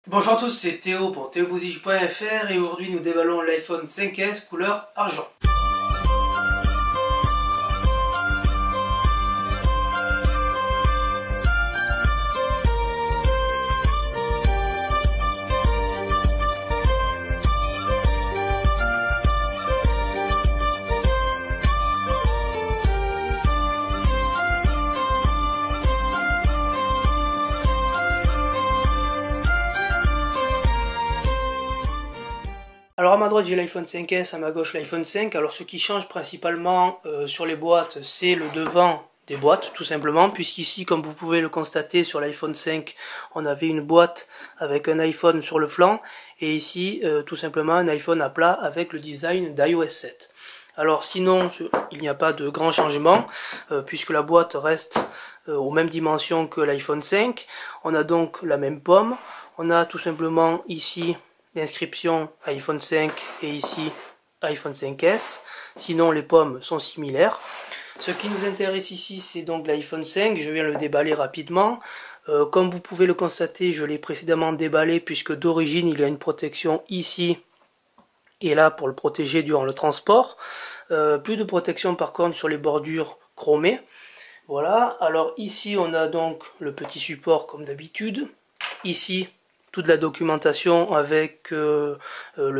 Bonjour à tous, c'est Théo pour theobosige.fr et aujourd'hui nous déballons l'iPhone 5S couleur argent. Alors à ma droite j'ai l'iPhone 5S, à ma gauche l'iPhone 5. Alors ce qui change principalement sur les boîtes, c'est le devant des boîtes tout simplement, puisqu'ici comme vous pouvez le constater sur l'iPhone 5, on avait une boîte avec un iPhone sur le flanc, et ici tout simplement un iPhone à plat avec le design d'iOS 7. Alors sinon il n'y a pas de grand changement, puisque la boîte reste aux mêmes dimensions que l'iPhone 5. On a donc la même pomme, on a tout simplement ici l'inscription iPhone 5 et ici iPhone 5S, sinon les pommes sont similaires. Ce qui nous intéresse ici, c'est donc l'iPhone 5, je viens le déballer rapidement. Comme vous pouvez le constater, je l'ai précédemment déballé puisque d'origine il y a une protection ici et là pour le protéger durant le transport. Plus de protection par contre sur les bordures chromées. Voilà, alors ici on a donc le petit support comme d'habitude. Ici toute la documentation avec le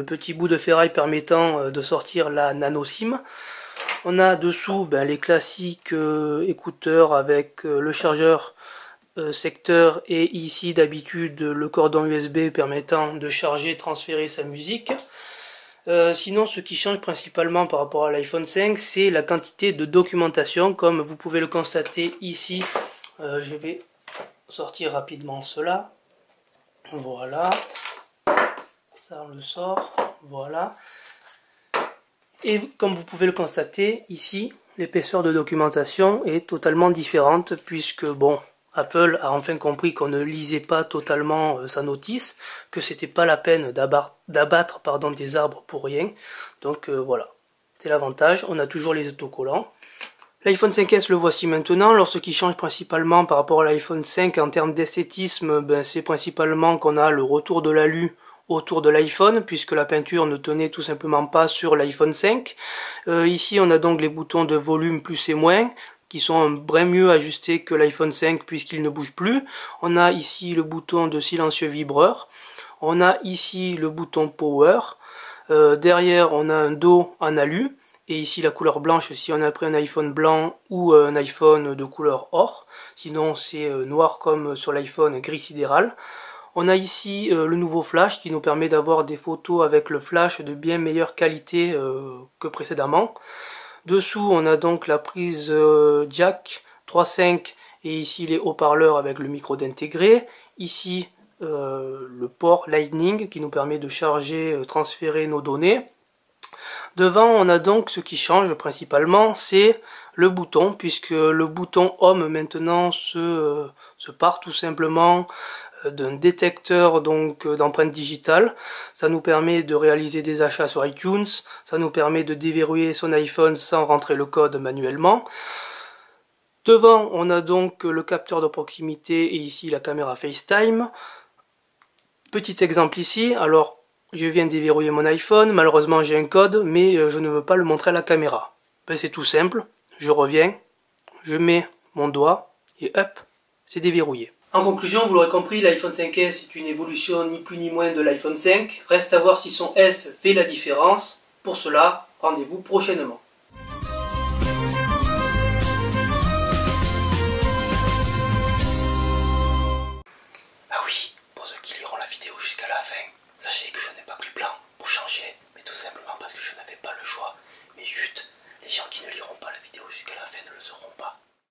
petit bout de ferraille permettant de sortir la nano SIM. On a dessous les classiques écouteurs avec le chargeur secteur et ici d'habitude le cordon USB permettant de charger et transférer sa musique. Sinon ce qui change principalement par rapport à l'iPhone 5, c'est la quantité de documentation, comme vous pouvez le constater ici. Je vais sortir rapidement cela. Voilà, ça on le sort, voilà. Et comme vous pouvez le constater, ici, l'épaisseur de documentation est totalement différente, puisque bon, Apple a enfin compris qu'on ne lisait pas totalement sa notice, que c'était pas la peine d'abattre des arbres pour rien. Donc voilà, c'est l'avantage, on a toujours les autocollants. L'iPhone 5S le voici maintenant. Alors ce qui change principalement par rapport à l'iPhone 5 en termes d'esthétisme, c'est principalement qu'on a le retour de l'alu autour de l'iPhone, puisque la peinture ne tenait tout simplement pas sur l'iPhone 5. Ici on a donc les boutons de volume plus et moins, qui sont bien mieux ajustés que l'iPhone 5 puisqu'ils ne bougent plus. On a ici le bouton de silencieux vibreur. On a ici le bouton Power. Derrière on a un dos en alu. Et ici la couleur blanche si on a pris un iPhone blanc ou un iPhone de couleur or. Sinon c'est noir comme sur l'iPhone gris sidéral. On a ici le nouveau flash qui nous permet d'avoir des photos avec le flash de bien meilleure qualité que précédemment. Dessous on a donc la prise jack 3.5 et ici les haut-parleurs avec le micro d'intégrer. Ici le port Lightning qui nous permet de charger, transférer nos données. Devant on a donc ce qui change principalement, c'est le bouton, puisque le bouton Home maintenant se part tout simplement d'un détecteur d'empreintes digitales. Ça nous permet de réaliser des achats sur iTunes, ça nous permet de déverrouiller son iPhone sans rentrer le code manuellement. Devant on a donc le capteur de proximité et ici la caméra FaceTime. Petit exemple ici, alors je viens de déverrouiller mon iPhone, malheureusement j'ai un code, mais je ne veux pas le montrer à la caméra. C'est tout simple, je reviens, je mets mon doigt, et hop, c'est déverrouillé. En conclusion, vous l'aurez compris, l'iPhone 5S est une évolution ni plus ni moins de l'iPhone 5. Reste à voir si son S fait la différence. Pour cela, rendez-vous prochainement.